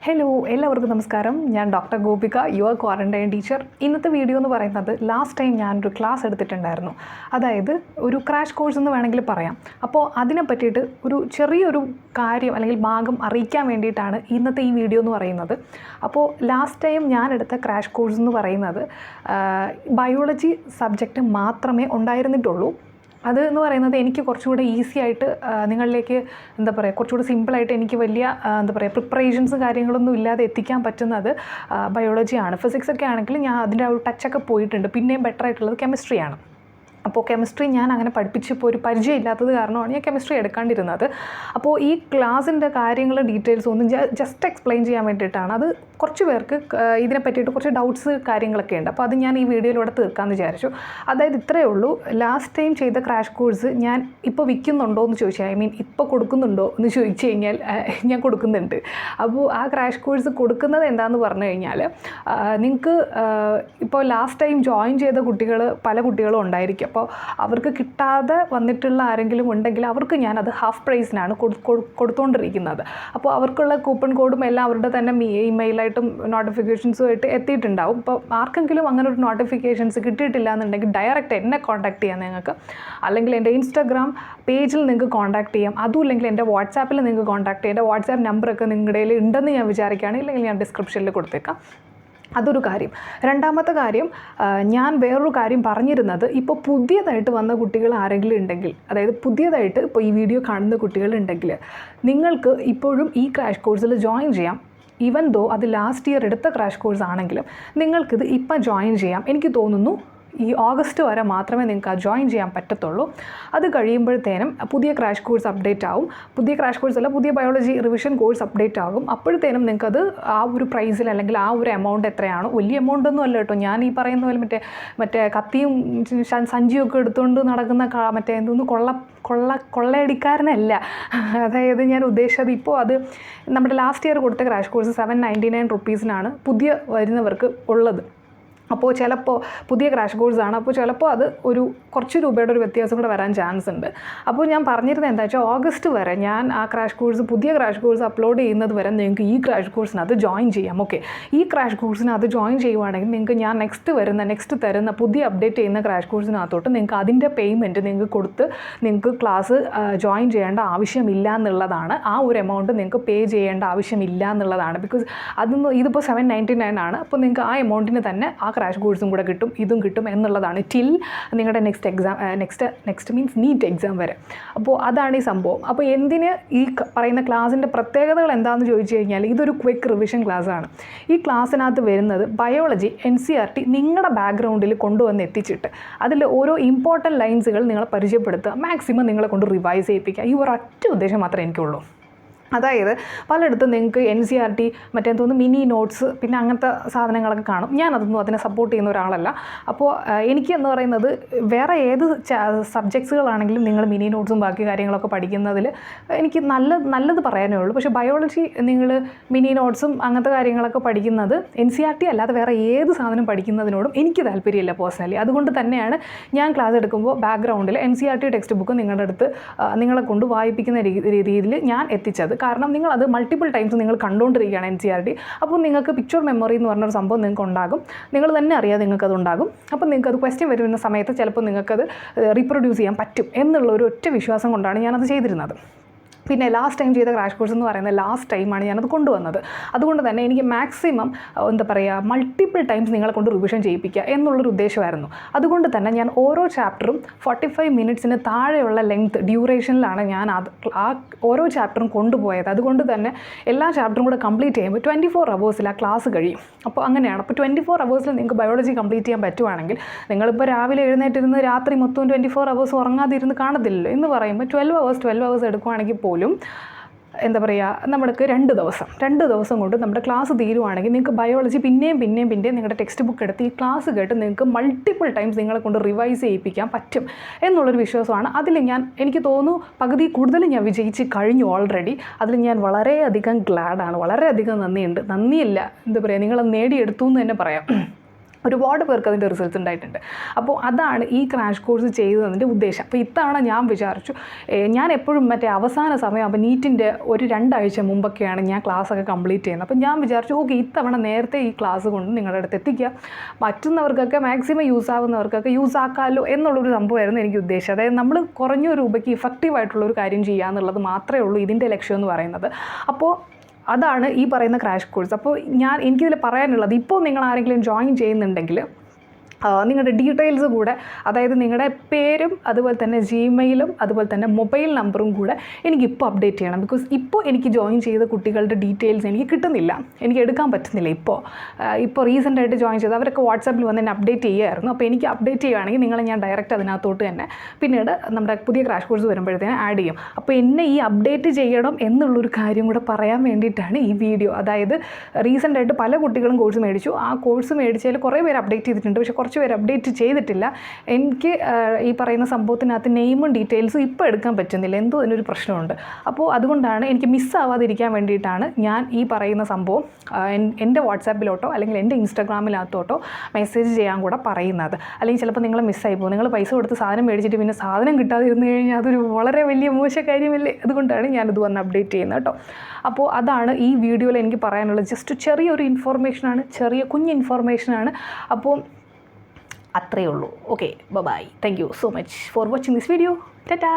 Hello എല്ലാവർക്കും നമസ്കാരം. ഞാൻ doctor Gopika, your quarantine teacher. ഇന്നത്തെ വീഡിയോ എന്ന് പറയുന്നത് ലാസ്റ്റ് ടൈം ഞാനൊരു ക്ലാസ് എടുത്തിട്ടുണ്ടായിരുന്നു. അതായത് ഒരു ക്രാഷ് കോഴ്സ് എന്ന് വേണമെങ്കിൽ പറയാം. അപ്പോൾ അതിനെ പറ്റിയിട്ട് ഒരു ചെറിയൊരു കാര്യം അല്ലെങ്കിൽ ഭാഗം അറിയിക്കാൻ വേണ്ടിയിട്ടാണ് ഇന്നത്തെ ഈ വീഡിയോ എന്ന് പറയുന്നത്. അപ്പോൾ ലാസ്റ്റ് ടൈം ഞാൻ എടുത്ത ക്രാഷ് കോഴ്സ് എന്ന് പറയുന്നത് ബയോളജി സബ്ജക്റ്റ് മാത്രമേ ഉണ്ടായിരുന്നിട്ടുള്ളൂ. അത് എന്ന് പറയുന്നത് എനിക്ക് കുറച്ചുകൂടെ ഈസി ആയിട്ട് നിങ്ങളിലേക്ക് കുറച്ചുകൂടി സിമ്പിളായിട്ട് എനിക്ക് വലിയ പ്രിപ്പറേഷൻസ് കാര്യങ്ങളൊന്നും ഇല്ലാതെ എത്തിക്കാൻ പറ്റുന്നത് ബയോളജിയാണ്. ഫിസിക്സൊക്കെ ആണെങ്കിൽ ഞാൻ അതിൻ്റെ ഒരു ടച്ചൊക്കെ പോയിട്ടുണ്ട്. പിന്നെയും ബെറ്റർ ആയിട്ടുള്ളത് കെമിസ്ട്രിയാണ്. അപ്പോൾ കെമിസ്ട്രി ഞാൻ അങ്ങനെ പഠിപ്പിച്ചപ്പോൾ ഒരു പരിചയം ഇല്ലാത്തത് കാരണമാണ് ഞാൻ കെമിസ്ട്രി എടുക്കാണ്ടിരുന്നത്. അപ്പോൾ ഈ ക്ലാസ്സിൻ്റെ കാര്യങ്ങൾ ഡീറ്റെയിൽസ് ഒന്നും ജസ്റ്റ് എക്സ്പ്ലെയിൻ ചെയ്യാൻ വേണ്ടിയിട്ടാണ്. അത് കുറച്ച് പേർക്ക് ഇതിനെ പറ്റിയിട്ട് കുറച്ച് ഡൗട്ട്സ് കാര്യങ്ങളൊക്കെ ഉണ്ട്. അപ്പോൾ അത് ഞാൻ ഈ വീഡിയോയിലൂടെ തീർക്കാമെന്ന് വിചാരിച്ചു. അതായത് ഇത്രയേ ഉള്ളൂ. ലാസ്റ്റ് ടൈം ചെയ്ത ക്രാഷ് കോഴ്സ് ഞാൻ ഇപ്പോൾ വിൽക്കുന്നുണ്ടോ എന്ന് ചോദിച്ചാൽ ഇപ്പോൾ കൊടുക്കുന്നുണ്ടോ എന്ന് ചോദിച്ചു കഴിഞ്ഞാൽ ഞാൻ കൊടുക്കുന്നുണ്ട്. അപ്പോൾ ആ ക്രാഷ് കോഴ്സ് കൊടുക്കുന്നത് എന്താണെന്ന് പറഞ്ഞു കഴിഞ്ഞാൽ നിങ്ങൾക്ക് ഇപ്പോൾ ലാസ്റ്റ് ടൈം ജോയിൻ ചെയ്ത പല കുട്ടികളും ഉണ്ടായിരിക്കും. അപ്പോൾ അവർക്ക് കിട്ടാതെ വന്നിട്ടുള്ള ആരെങ്കിലും ഉണ്ടെങ്കിൽ അവർക്ക് ഞാനത് ഹാഫ് പ്രൈസിനാണ് കൊടുത്തുകൊണ്ടിരിക്കുന്നത്. അപ്പോൾ അവർക്കുള്ള കൂപ്പൺ കോഡും എല്ലാം അവരുടെ തന്നെ ഇമെയിലായിട്ടും നോട്ടിഫിക്കേഷൻസും ആയിട്ട് എത്തിയിട്ടുണ്ടാവും. അപ്പോൾ ആർക്കെങ്കിലും അങ്ങനെ ഒരു നോട്ടിഫിക്കേഷൻസ് കിട്ടിയിട്ടില്ല എന്നുണ്ടെങ്കിൽ ഡയറക്റ്റ് എന്നെ കോൺടാക്ട് ചെയ്യാം നിങ്ങൾക്ക്. അല്ലെങ്കിൽ എൻ്റെ ഇൻസ്റ്റാഗ്രാം പേജിൽ നിങ്ങൾക്ക് കോൺടാക്ട് ചെയ്യാം. അതും ഇല്ലെങ്കിൽ എൻ്റെ വാട്സാപ്പിൽ നിങ്ങൾക്ക് കോൺടാക്ട് ചെയ്യാം. എൻ്റെ വാട്സാപ്പ് നമ്പറൊക്കെ നിങ്ങളുടെ കയ്യിൽ ഉണ്ടെന്ന് ഞാൻ വിചാരിക്കുകയാണ്. ഇല്ലെങ്കിൽ ഞാൻ ഡിസ്ക്രിപ്ഷനിൽ കൊടുത്തേക്കാം. അതൊരു കാര്യം. രണ്ടാമത്തെ കാര്യം, ഞാൻ വേറൊരു കാര്യം പറഞ്ഞിരുന്നത്, ഇപ്പോൾ പുതിയതായിട്ട് വന്ന കുട്ടികൾ ആരെങ്കിലും ഉണ്ടെങ്കിൽ, അതായത് പുതിയതായിട്ട് ഇപ്പോൾ ഈ വീഡിയോ കാണുന്ന കുട്ടികളുണ്ടെങ്കിൽ നിങ്ങൾക്ക് ഇപ്പോഴും ഈ ക്രാഷ് കോഴ്സിൽ ജോയിൻ ചെയ്യാം. ഈവൻ ദോ അത് ലാസ്റ്റ് ഇയർ എടുത്ത ക്രാഷ് കോഴ്സ് ആണെങ്കിലും നിങ്ങൾക്കിത് ഇപ്പം ജോയിൻ ചെയ്യാം. എനിക്ക് തോന്നുന്നു ഈ ഓഗസ്റ്റ് വരെ മാത്രമേ നിങ്ങൾക്ക് ആ ജോയിൻ ചെയ്യാൻ പറ്റത്തുള്ളൂ. അത് കഴിയുമ്പോഴത്തേനും പുതിയ ക്രാഷ് കോഴ്സ് അപ്ഡേറ്റ് ആവും. പുതിയ ക്രാഷ് കോഴ്സ് അല്ല, പുതിയ ബയോളജി റിവിഷൻ കോഴ്സ് അപ്ഡേറ്റ് ആകും. അപ്പോഴത്തേനും നിങ്ങൾക്കത് ആ ഒരു പ്രൈസിൽ അല്ലെങ്കിൽ ആ ഒരു എമൗണ്ട് എത്രയാണോ, വലിയ എമൗണ്ട് ഒന്നും അല്ല കേട്ടോ. ഞാൻ ഈ പറയുന്ന പോലെ മറ്റേ കത്തിയും സഞ്ചിയൊക്കെ എടുത്തുകൊണ്ട് നടക്കുന്ന എന്തോന്ന് കൊള്ളയടിക്കാരനല്ല. അതായത് ഞാൻ ഉദ്ദേശിച്ചത് ഇപ്പോൾ അത് നമ്മുടെ ലാസ്റ്റ് ഇയർ കൊടുത്ത ക്രാഷ് കോഴ്സ് 799 rupees പുതിയ വരുന്നവർക്ക് ഉള്ളത്. അപ്പോൾ ചിലപ്പോൾ പുതിയ ക്രാഷ് കോഴ്സാണ്. അപ്പോൾ ചിലപ്പോൾ അത് കുറച്ച് രൂപയുടെ ഒരു വ്യത്യാസം കൂടെ വരാൻ ചാൻസ് ഉണ്ട്. അപ്പോൾ ഞാൻ പറഞ്ഞിരുന്നത് എന്താ വെച്ചാൽ ഓഗസ്റ്റ് വരെ ഞാൻ ആ പുതിയ ക്രാഷ് കോഴ്സ് അപ്ലോഡ് ചെയ്യുന്നത് വരെ നിങ്ങൾക്ക് ഈ ക്രാഷ് കോഴ്സിനകത്ത് ജോയിൻ ചെയ്യാം. ഓക്കെ, ഈ ക്രാഷ് കോഴ്സിനകത്ത് ജോയിൻ ചെയ്യുവാണെങ്കിൽ നിങ്ങൾക്ക് ഞാൻ നെക്സ്റ്റ് തരുന്ന പുതിയ അപ്ഡേറ്റ് ചെയ്യുന്ന ക്രാഷ് കോഴ്സിനകത്തോട്ട് നിങ്ങൾക്ക് അതിൻ്റെ പേയ്മെൻറ്റ് നിങ്ങൾക്ക് കൊടുത്ത് നിങ്ങൾക്ക് ക്ലാസ് ജോയിൻ ചെയ്യേണ്ട ആവശ്യമില്ല എന്നുള്ളതാണ്. ആ ഒരു എമൗണ്ട് നിങ്ങൾക്ക് പേ ചെയ്യേണ്ട ആവശ്യമില്ല എന്നുള്ളതാണ്. ബിക്കോസ് ഇതിപ്പോൾ 799 ആണ്. അപ്പോൾ നിങ്ങൾക്ക് ആ എമൗണ്ടിന് തന്നെ ആ ക്രാഷ് കോഴ്സും കൂടെ കിട്ടും, ഇതും കിട്ടും എന്നുള്ളതാണ് ടിൽ നിങ്ങളുടെ നെക്സ്റ്റ് മീൻസ് നീറ്റ് എക്സാം വരെ. അപ്പോൾ അതാണ് ഈ സംഭവം. അപ്പോൾ എന്തിന് ഈ പറയുന്ന ക്ലാസ്സിൻ്റെ പ്രത്യേകതകൾ എന്താണെന്ന് ചോദിച്ചു കഴിഞ്ഞാൽ ഇതൊരു ക്വിക്ക് റിവിഷൻ ക്ലാസ്സാണ്. ഈ ക്ലാസ്സിനകത്ത് വരുന്നത് ബയോളജി NCERT നിങ്ങളുടെ ബാക്ക്ഗ്രൗണ്ടിൽ കൊണ്ടുവന്ന് എത്തിച്ചിട്ട് അതിൽ ഓരോ ഇമ്പോർട്ടൻറ്റ് ലൈൻസുകൾ നിങ്ങളെ പരിചയപ്പെടുത്തുക, മാക്സിമം നിങ്ങളെ കൊണ്ട് റിവൈസ് ചെയ്യിപ്പിക്കുക. ഈ ഒരൊറ്റ ഉദ്ദേശം മാത്രമേ എനിക്കുള്ളൂ. അതായത് പലയിടത്തും നിങ്ങൾക്ക് NCERT തോന്നുന്നു മിനി നോട്ട്സ് പിന്നെ അങ്ങനത്തെ സാധനങ്ങളൊക്കെ കാണും. ഞാനതൊന്നും അതിനെ സപ്പോർട്ട് ചെയ്യുന്ന ഒരാളല്ല. അപ്പോൾ എനിക്കെന്ന് പറയുന്നത് വേറെ ഏത് സബ്ജക്ട്സുകളാണെങ്കിലും നിങ്ങൾ മിനി നോട്ട്സും ബാക്കി കാര്യങ്ങളൊക്കെ പഠിക്കുന്നതിൽ എനിക്ക് നല്ലത് പറയാനേ ഉള്ളൂ. പക്ഷേ ബയോളജി നിങ്ങൾ മിനി നോട്ട്സും അങ്ങനത്തെ കാര്യങ്ങളൊക്കെ പഠിക്കുന്നത് NCERT അല്ലാതെ വേറെ ഏത് സാധനം പഠിക്കുന്നതിനോടും എനിക്ക് താല്പര്യമില്ല പേഴ്സണലി. അതുകൊണ്ട് തന്നെയാണ് ഞാൻ ക്ലാസ് എടുക്കുമ്പോൾ ബാക്ക്ഗ്രൗണ്ടിൽ NCERT ടെക്സ്റ്റ് ബുക്ക് നിങ്ങളുടെ അടുത്ത് നിങ്ങളെ കൊണ്ട് വായിപ്പിക്കുന്ന രീതിയിൽ ഞാൻ എത്തിച്ചത്. കാരണം നിങ്ങളത് മൾട്ടിപ്പിൾ ടൈംസ് നിങ്ങൾ കണ്ടുകൊണ്ടിരിക്കുകയാണ് NCERT. അപ്പോൾ നിങ്ങൾക്ക് പിക്ചർ മെമ്മറി എന്ന് പറഞ്ഞൊരു സംഭവം നിങ്ങൾക്ക് ഉണ്ടാകും. നിങ്ങൾ തന്നെ അറിയാതെ നിങ്ങൾക്കത് ഉണ്ടാകും. അപ്പോൾ നിങ്ങൾക്കത് ക്വസ്റ്റ്യൻ വരുന്ന സമയത്ത് ചിലപ്പോൾ നിങ്ങൾക്കത് റീപ്രൊഡ്യൂസ് ചെയ്യാൻ പറ്റും എന്നുള്ള ഒരു ഒറ്റ വിശ്വാസം കൊണ്ടാണ് ഞാനത് ചെയ്തിരുന്നത്. പിന്നെ ലാസ്റ്റ് ടൈം ചെയ്ത ക്രാഷ് കോഴ്സ് എന്ന് പറയുന്നത് ലാസ്റ്റ് ടൈമാണ് ഞാനത് കൊണ്ടുവന്നത്. അതുകൊണ്ട് തന്നെ എനിക്ക് മാക്സിമം മൾട്ടിപ്പിൾ ടൈംസ് നിങ്ങളെ കൊണ്ട് റിവിഷൻ ചെയ്യിപ്പിക്കുക എന്നുള്ളൊരു ഉദ്ദേശമായിരുന്നു. അതുകൊണ്ട് തന്നെ ഞാൻ ഓരോ ചാപ്റ്ററും 45 minutesന് താഴെയുള്ള ഡ്യൂറേഷനിലാണ് ഞാൻ ആ ഓരോ ചാപ്റ്ററും കൊണ്ടുപോയത്. അതുകൊണ്ട് തന്നെ എല്ലാ ചാപ്റ്ററും കൂടെ കംപ്ലീറ്റ് ചെയ്യുമ്പോൾ 24 hours ആ ക്ലാസ് കഴിയും. അപ്പോൾ അങ്ങനെയാണ്. അപ്പോൾ 24 hours നിങ്ങൾക്ക് ബയോളജി കംപ്ലീറ്റ് ചെയ്യാൻ പറ്റുവാണെങ്കിൽ നിങ്ങളിപ്പോൾ രാവിലെ എഴുന്നേറ്റിരുന്ന് രാത്രി മൊത്തം 24 hours ഉറങ്ങാതിരുന്ന് കാണത്തില്ലല്ലോ. എന്ന് പറയുമ്പോൾ 12 hours എടുക്കുവാണെങ്കിൽ പോലും നമ്മൾക്ക് 2 ദിവസം കൊണ്ട് നമ്മുടെ ക്ലാസ് തീരുവാണെങ്കിൽ നിങ്ങൾക്ക് ബയോളജി പിന്നെയും നിങ്ങളുടെ ടെക്സ്റ്റ് ബുക്ക് എടുത്ത് ഈ ക്ലാസ് കേട്ട് നിങ്ങൾക്ക് മൾട്ടിപ്പിൾ ടൈംസ് നിങ്ങളെ കൊണ്ട് റിവൈസ് ചെയ്യിപ്പിക്കാൻ പറ്റും എന്നുള്ളൊരു വിശ്വാസമാണ്. അതിൽ എനിക്ക് തോന്നുന്നു പകുതി കൂടുതൽ ഞാൻ വിജയിച്ച് കഴിഞ്ഞു ഓൾറെഡി. അതിൽ ഞാൻ വളരെയധികം ഗ്ലാഡാണ്, വളരെയധികം നന്ദിയുണ്ട്. നന്ദിയില്ല നിങ്ങളത് നേടിയെടുത്തു എന്ന് തന്നെ പറയാം. ഒരുപാട് പേർക്ക് അതിൻ്റെ റിസൾട്ട്സ് ഉണ്ടായിട്ടുണ്ട്. അപ്പോൾ അതാണ് ഈ ക്രാഷ് കോഴ്സ് ചെയ്തതിൻ്റെ ഉദ്ദേശം. അപ്പോൾ ഇത്തവണ ഞാൻ വിചാരിച്ചു, ഞാൻ എപ്പോഴും മറ്റേ അവസാന സമയം അപ്പോൾ നീറ്റിൻ്റെ ഒരു 2 ആഴ്ച മുമ്പൊക്കെയാണ് ഞാൻ ക്ലാസ്സൊക്കെ കംപ്ലീറ്റ് ചെയ്യുന്നത്. അപ്പോൾ ഞാൻ വിചാരിച്ചു ഓക്കെ ഇത്തവണ നേരത്തെ ഈ ക്ലാസ് കൊണ്ട് നിങ്ങളുടെ അടുത്ത് എത്തിക്കുക, പറ്റുന്നവർക്കൊക്കെ മാക്സിമം യൂസ് ആവുന്നവർക്കൊക്കെ യൂസ് ആക്കാമല്ലോ എന്നുള്ളൊരു സംഭവമായിരുന്നു എനിക്ക് ഉദ്ദേശം. അതായത് നമ്മൾ കുറഞ്ഞ രൂപയ്ക്ക് ഇഫക്റ്റീവായിട്ടുള്ളൊരു കാര്യം ചെയ്യുക എന്നുള്ളത് മാത്രമേ ഉള്ളൂ ഇതിൻ്റെ ലക്ഷ്യം എന്ന് പറയുന്നത്. അപ്പോൾ അതാണ് ഈ പറയുന്ന ക്രാഷ് കോഴ്സ്. അപ്പോൾ എനിക്കിതിൽ പറയാനുള്ളത്, ഇപ്പോൾ നിങ്ങൾ ആരെങ്കിലും ജോയിൻ ചെയ്യുന്നുണ്ടെങ്കിൽ നിങ്ങളുടെ ഡീറ്റെയിൽസ് കൂടെ, അതായത് നിങ്ങളുടെ പേരും അതുപോലെ തന്നെ ജിമെയിലും അതുപോലെ തന്നെ മൊബൈൽ നമ്പറും കൂടെ എനിക്കിപ്പോൾ അപ്ഡേറ്റ് ചെയ്യണം. ബിക്കോസ് ഇപ്പോൾ എനിക്ക് ജോയിൻ ചെയ്ത കുട്ടികളുടെ ഡീറ്റെയിൽസ് എനിക്ക് കിട്ടുന്നില്ല, എനിക്ക് എടുക്കാൻ പറ്റുന്നില്ല. ഇപ്പോൾ റീസെൻ്റായിട്ട് ജോയിൻ ചെയ്ത് അവരൊക്കെ വാട്സാപ്പിൽ വന്ന് എന്നെ അപ്ഡേറ്റ് ചെയ്യുമായിരുന്നു. അപ്പോൾ എനിക്ക് അപ്ഡേറ്റ് ചെയ്യുകയാണെങ്കിൽ നിങ്ങളെ ഞാൻ ഡയറക്റ്റ് അതിനകത്തോട്ട് തന്നെ പിന്നീട് നമ്മുടെ പുതിയ ക്രാഷ് കോഴ്സ് വരുമ്പോഴത്തേനും ആഡ് ചെയ്യും. അപ്പോൾ എന്നെ ഈ അപ്ഡേറ്റ് ചെയ്യണം എന്നുള്ളൊരു കാര്യം കൂടെ പറയാൻ വേണ്ടിയിട്ടാണ് ഈ വീഡിയോ. അതായത് റീസെൻ്റായിട്ട് പല കുട്ടികളും കോഴ്സ് മേടിച്ചു. ആ കോഴ്സ് മേടിച്ചതിൽ കുറേ പേര് അപ്ഡേറ്റ് ചെയ്തിട്ടുണ്ട്, പക്ഷേ കുറച്ച് പേര് അപ്ഡേറ്റ് ചെയ്തിട്ടില്ല. എനിക്ക് ഈ പറയുന്ന സംഭവത്തിനകത്ത് നെയിമും ഡീറ്റെയിൽസും ഇപ്പോൾ എടുക്കാൻ പറ്റുന്നില്ല, എന്തോ അതിനൊരു പ്രശ്നമുണ്ട്. അപ്പോൾ അതുകൊണ്ടാണ് എനിക്ക് മിസ്സാവാതിരിക്കാൻ വേണ്ടിയിട്ടാണ് ഞാൻ ഈ പറയുന്ന സംഭവം എൻ്റെ വാട്സാപ്പിലോട്ടോ അല്ലെങ്കിൽ എൻ്റെ ഇൻസ്റ്റാഗ്രാമിനകത്തോട്ടോ മെസ്സേജ് ചെയ്യാൻ കൂടെ പറയുന്നത്. അല്ലെങ്കിൽ ചിലപ്പോൾ നിങ്ങൾ മിസ്സായി പോകും. നിങ്ങൾ പൈസ കൊടുത്ത് സാധനം മേടിച്ചിട്ട് പിന്നെ സാധനം കിട്ടാതിരുന്നു കഴിഞ്ഞാൽ അതൊരു വളരെ വലിയ മോശക്കാര്യമല്ലേ. അതുകൊണ്ടാണ് ഞാനിത് വന്ന് അപ്ഡേറ്റ് ചെയ്യുന്നത് കേട്ടോ. അപ്പോൾ അതാണ് ഈ വീഡിയോയിൽ എനിക്ക് പറയാനുള്ളത്. ജസ്റ്റ് ചെറിയൊരു ഇൻഫോർമേഷനാണ്, ചെറിയ കുഞ്ഞ് ഇൻഫോർമേഷനാണ്. അപ്പോൾ അത്രയേ ഉള്ളൂ. Okay, bye. Thank you so much for watching this video. Tata.